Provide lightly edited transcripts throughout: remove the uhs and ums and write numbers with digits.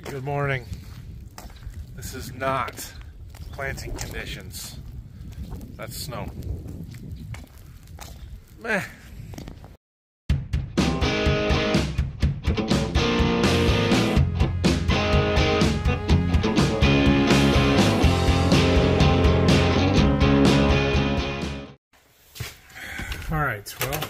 Good morning. This is not planting conditions. That's snow. Meh. All right, well,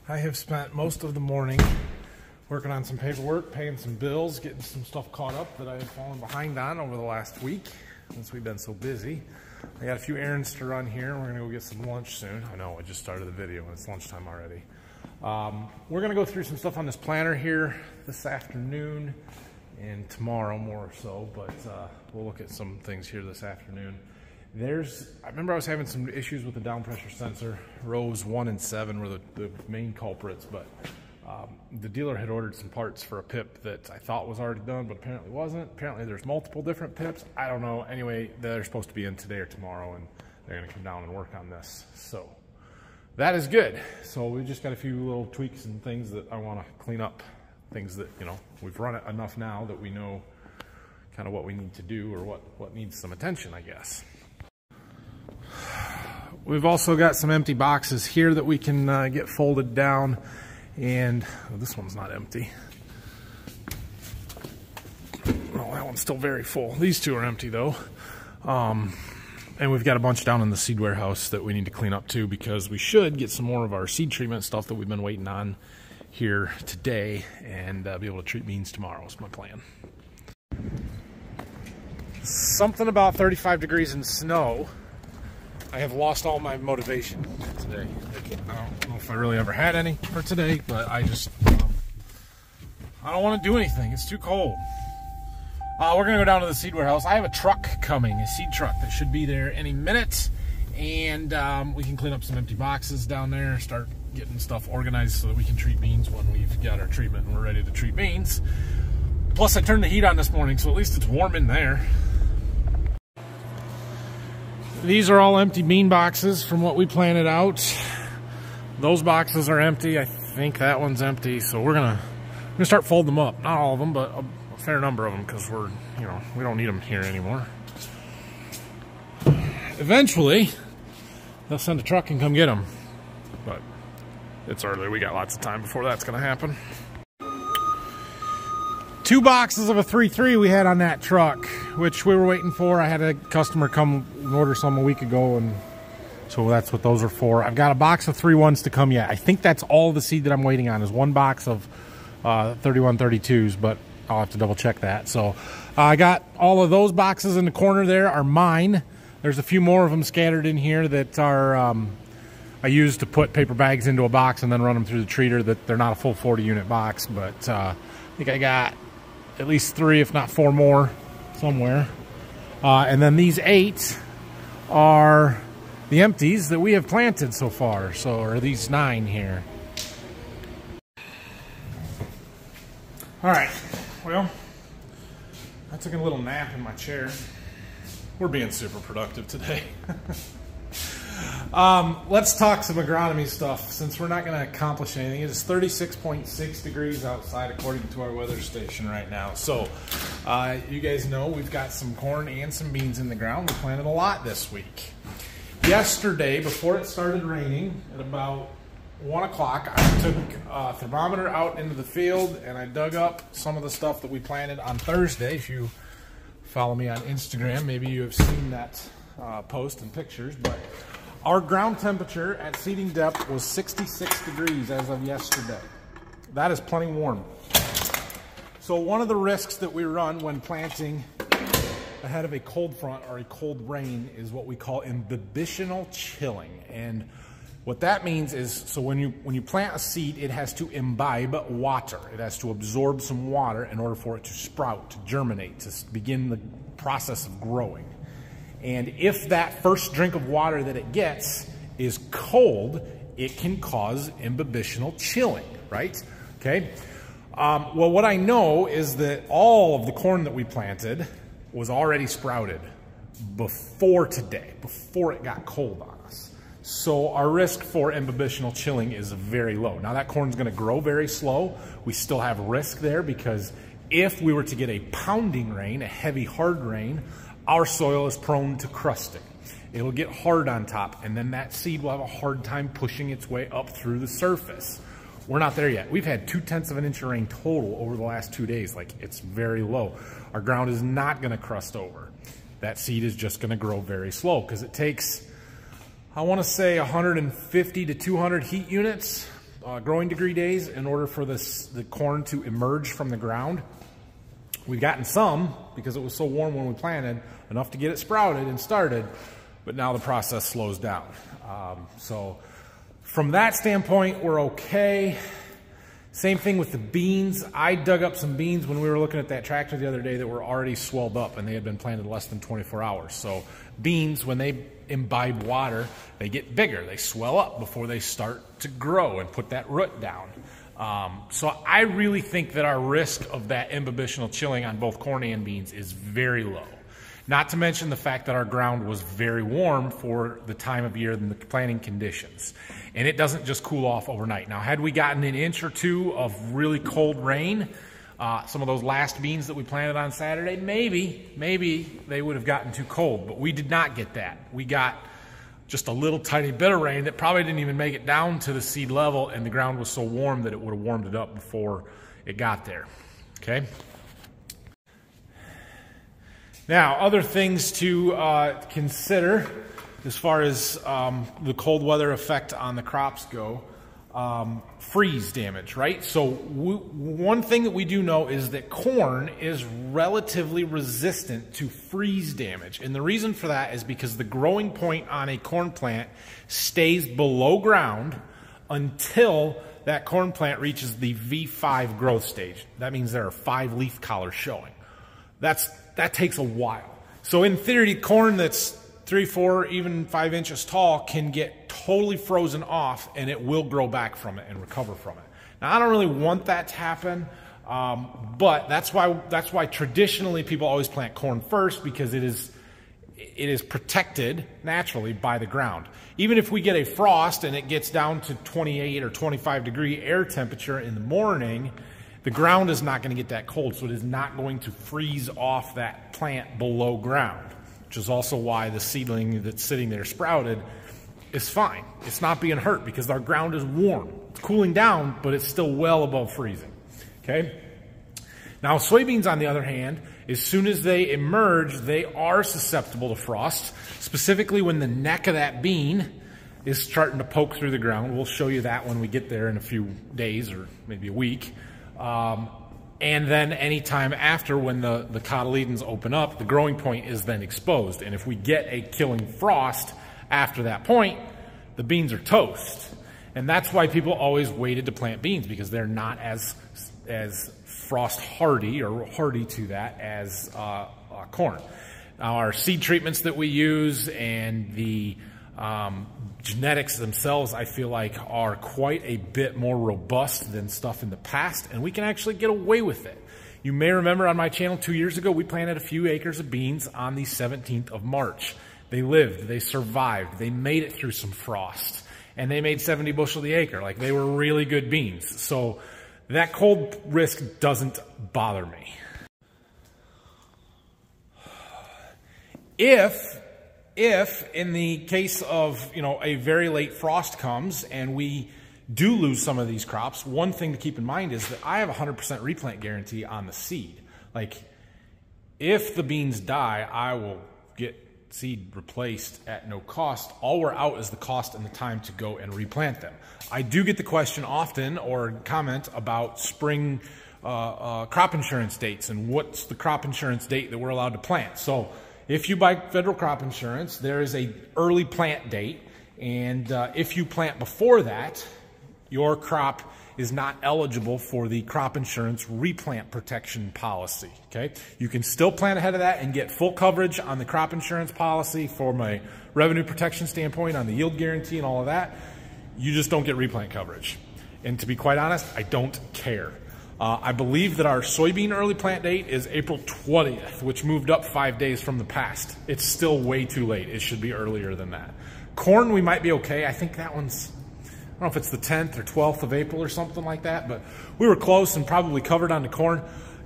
I have spent most of the morning working on some paperwork, paying some bills, getting some stuff caught up that I had fallen behind on over the last week since we've been so busy. I got a few errands to run here. We're gonna go get some lunch soon. I know, I just started the video and it's lunchtime already. We're gonna go through some stuff on this planter here this afternoon and tomorrow more so, but we'll look at some things here this afternoon. I remember I was having some issues with the down pressure sensor. Rows 1 and 7 were the main culprits, but the dealer had ordered some parts for a PIP that I thought was already done, but apparently wasn't. Apparently there's multiple different PIPs. I don't know. Anyway, they're supposed to be in today or tomorrow, and they're gonna come down and work on this. So that is good. So we just got a few little tweaks and things that I wanna clean up. Things that, you know, we've run it enough now that we know kind of what we need to do or what needs some attention, I guess. We've also got some empty boxes here that we can get folded down, and this one's not empty. Well, that one's still very full. These two are empty though. And we've got a bunch down in the seed warehouse that we need to clean up too, because we should get some more of our seed treatment stuff that we've been waiting on here today and be able to treat beans tomorrow is my plan. Something about 35 degrees and snow. I have lost all my motivation today. I don't know if I really ever had any for today, but I just, I don't want to do anything. It's too cold. We're going to go down to the seed warehouse. I have a truck coming, a seed truck that should be there any minute. And we can clean up some empty boxes down there, start getting stuff organized so that we can treat beans when we've got our treatment and we're ready to treat beans. Plus I turned the heat on this morning, so at least it's warm in there. These are all empty bean boxes from what we planted out. Those boxes are empty. I think that one's empty. So we're gonna start folding them up. Not all of them, but a fair number of them, because we don't need them here anymore. Eventually, they'll send a truck and come get them. But it's early. We got lots of time before that's gonna happen. 2 boxes of a 3-3 we had on that truck, which we were waiting for. I had a customer come and order some a week ago, and so that's what those are for. I've got a box of 3-1s to come yet. I think that's all the seed that I'm waiting on is 1 box of 31-32s, but I'll have to double check that. So I got all of those boxes in the corner there are mine. There's a few more of them scattered in here that are I used to put paper bags into a box and then run them through the treater. That they're not a full 40-unit box, but I think I got at least 3, if not 4 more somewhere. And then these 8 are the empties that we have planted so far. So are these 9 here. All right, well, I took a little nap in my chair. We're being super productive today. Let's talk some agronomy stuff since we're not going to accomplish anything. It is 36.6 degrees outside according to our weather station right now. So you guys know we've got some corn and some beans in the ground. We planted a lot this week. Yesterday, before it started raining at about 1 o'clock, I took a thermometer out into the field and I dug up some of the stuff that we planted on Thursday. If you follow me on Instagram, maybe you have seen that post and pictures, but our ground temperature at seeding depth was 66 degrees as of yesterday. That is plenty warm. So one of the risks that we run when planting ahead of a cold front or a cold rain is what we call imbibitional chilling. And what that means is, so when you plant a seed, it has to imbibe water. It has to absorb some water in order for it to sprout, to germinate, to begin the process of growing. And if that first drink of water that it gets is cold, it can cause imbibitional chilling, right? Okay. Well, what I know is that all of the corn that we planted was already sprouted before today, before it got cold on us. So our risk for imbibitional chilling is very low. Now that corn's going to grow very slow. We still have risk there because if we were to get a pounding rain, a heavy, hard rain, our soil is prone to crusting. It'll get hard on top, and then that seed will have a hard time pushing its way up through the surface. We're not there yet. We've had 0.2 of an inch of rain total over the last 2 days. Like, it's very low. Our ground is not gonna crust over. That seed is just gonna grow very slow because it takes, I wanna say 150 to 200 heat units, growing degree days, in order for the corn to emerge from the ground. We've gotten some, because it was so warm when we planted, enough to get it sprouted and started, but now the process slows down. So from that standpoint, we're okay. Same thing with the beans. I dug up some beans when we were looking at that tractor the other day that were already swelled up, and they had been planted less than 24 hours. So beans, when they imbibe water, they get bigger. They swell up before they start to grow and put that root down. So I really think that our risk of that imbibitional chilling on both corn and beans is very low. Not to mention the fact that our ground was very warm for the time of year and the planting conditions. And it doesn't just cool off overnight. Now, had we gotten an inch or two of really cold rain, some of those last beans that we planted on Saturday, maybe they would have gotten too cold, but we did not get that. We got just a little tiny bit of rain that probably didn't even make it down to the seed level, and the ground was so warm that it would have warmed it up before it got there, okay? Now, other things to consider as far as the cold weather effect on the crops go, freeze damage, right? So one thing that we do know is that corn is relatively resistant to freeze damage. And the reason for that is because the growing point on a corn plant stays below ground until that corn plant reaches the V5 growth stage. That means there are 5 leaf collars showing. That takes a while. So in theory, corn that's 3, 4, even 5 inches tall can get totally frozen off, and it will grow back from it and recover from it. Now, I don't really want that to happen, but that's why traditionally people always plant corn first, because it is protected naturally by the ground. Even if we get a frost and it gets down to 28 or 25 degree air temperature in the morning, the ground is not going to get that cold, so it is not going to freeze off that plant below ground, which is also why the seedling that's sitting there sprouted is fine. It's not being hurt because our ground is warm. It's cooling down, but it's still well above freezing, okay? Now, soybeans, on the other hand, as soon as they emerge, they are susceptible to frost, specifically when the neck of that bean is starting to poke through the ground. We'll show you that when we get there in a few days or maybe a week. And then anytime after, when the cotyledons open up, the growing point is then exposed. And if we get a killing frost after that point, the beans are toast. And that's why people always waited to plant beans, because they're not as frost hardy or hardy to that as corn. Now, our seed treatments that we use and the genetics themselves, I feel like, are quite a bit more robust than stuff in the past, and we can actually get away with it. You may remember on my channel 2 years ago, we planted a few acres of beans on the 17th of March. They lived, they survived, they made it through some frost, and they made 70 bushel the acre. Like, they were really good beans. So that cold risk doesn't bother me. If in the case of, a very late frost comes and we do lose some of these crops, one thing to keep in mind is that I have a 100% replant guarantee on the seed. Like, if the beans die, I will get seed replaced at no cost. All we're out is the cost and the time to go and replant them. I do get the question often, or comment, about spring crop insurance dates and what's the crop insurance date that we're allowed to plant. So if you buy federal crop insurance, there is a early plant date, and if you plant before that, your crop is not eligible for the crop insurance replant protection policy, okay? You can still plant ahead of that and get full coverage on the crop insurance policy from a revenue protection standpoint, on the yield guarantee and all of that. You just don't get replant coverage. And to be quite honest, I don't care. I believe that our soybean early plant date is April 20th, which moved up 5 days from the past. It's still way too late. It should be earlier than that. Corn, we might be okay. I think that one's, I don't know if it's the 10th or 12th of April or something like that, but we were close and probably covered on the corn.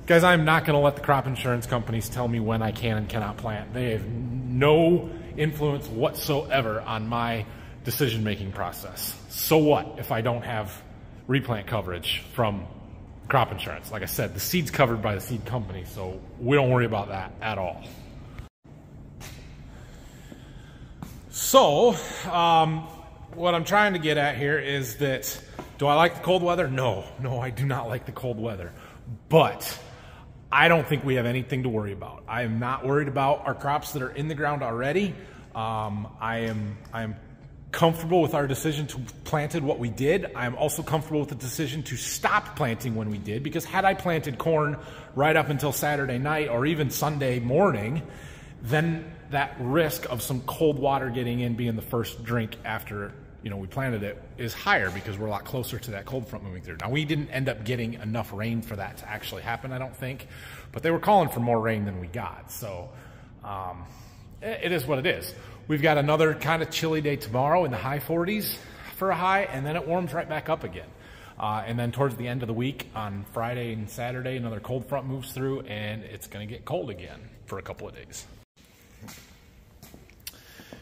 Guys, I'm not going to let the crop insurance companies tell me when I can and cannot plant. They have no influence whatsoever on my decision-making process. So what if I don't have replant coverage from crop insurance? Like I said, the seed's covered by the seed company, so we don't worry about that at all. So, what I'm trying to get at here is that, do I like the cold weather? No, I do not like the cold weather. But I don't think we have anything to worry about. I am not worried about our crops that are in the ground already. I am comfortable with our decision to planted what we did. I'm also comfortable with the decision to stop planting when we did, because had I planted corn right up until Saturday night or even Sunday morning, then that risk of some cold water getting in, being the first drink after we planted it, is higher because we're a lot closer to that cold front moving through. Now, we didn't end up getting enough rain for that to actually happen, I don't think, but they were calling for more rain than we got. So it is what it is. We've got another kind of chilly day tomorrow in the high 40s for a high, and then it warms right back up again. And then towards the end of the week on Friday and Saturday, another cold front moves through, and it's going to get cold again for a couple of days.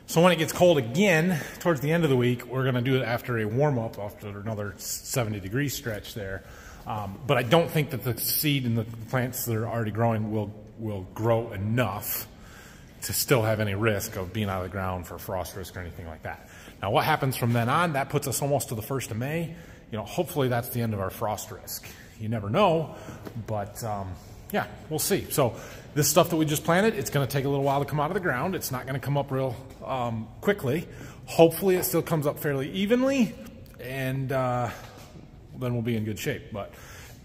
So when it gets cold again towards the end of the week, we're going to do it after a warm-up, after another 70-degree stretch there. But I don't think that the seed and the plants that are already growing will grow enough to still have any risk of being out of the ground for frost risk or anything like that. Now, what happens from then on, that puts us almost to the 1st of May. Hopefully that's the end of our frost risk. You never know, but yeah, we'll see. So this stuff that we just planted, it's going to take a little while to come out of the ground. It's not going to come up real quickly. Hopefully it still comes up fairly evenly, and then we'll be in good shape. But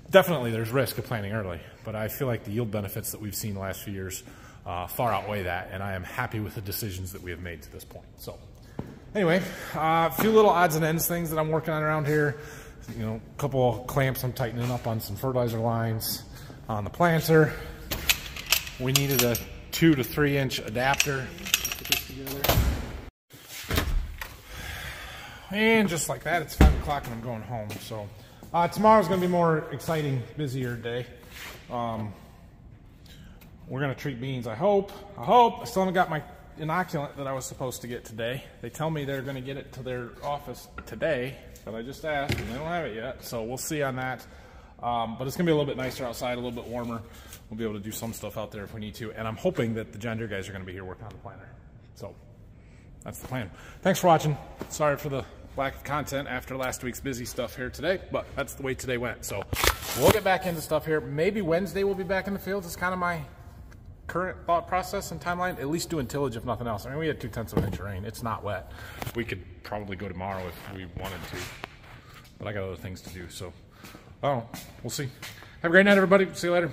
definitely there's risk of planting early, but I feel like the yield benefits that we've seen the last few years far outweigh that, and I am happy with the decisions that we have made to this point. So anyway, a few little odds and ends things that I'm working on around here. A couple of clamps I'm tightening up on some fertilizer lines on the planter. We needed a 2 to 3 inch adapter. Put this together. And just like that, it's 5 o'clock and I'm going home. So tomorrow's going to be a more exciting, busier day. We're going to treat beans, I hope. I still haven't got my inoculant that I was supposed to get today. They tell me they're going to get it to their office today, but I just asked and they don't have it yet. So we'll see on that. But it's going to be a little bit nicer outside, a little bit warmer. We'll be able to do some stuff out there if we need to. And I'm hoping that the John Deere guys are going to be here working on the planter. So that's the plan. Thanks for watching. Sorry for the lack of content after last week's busy stuff here today, but that's the way today went. So we'll get back into stuff here. Maybe Wednesday we'll be back in the fields. It's kind of my current thought process and timeline, at least doing tillage if nothing else. I mean, we had 2/10 of an inch of rain. It's not wet. We could probably go tomorrow if we wanted to, but I got other things to do. So, we'll see. Have a great night, everybody. See you later.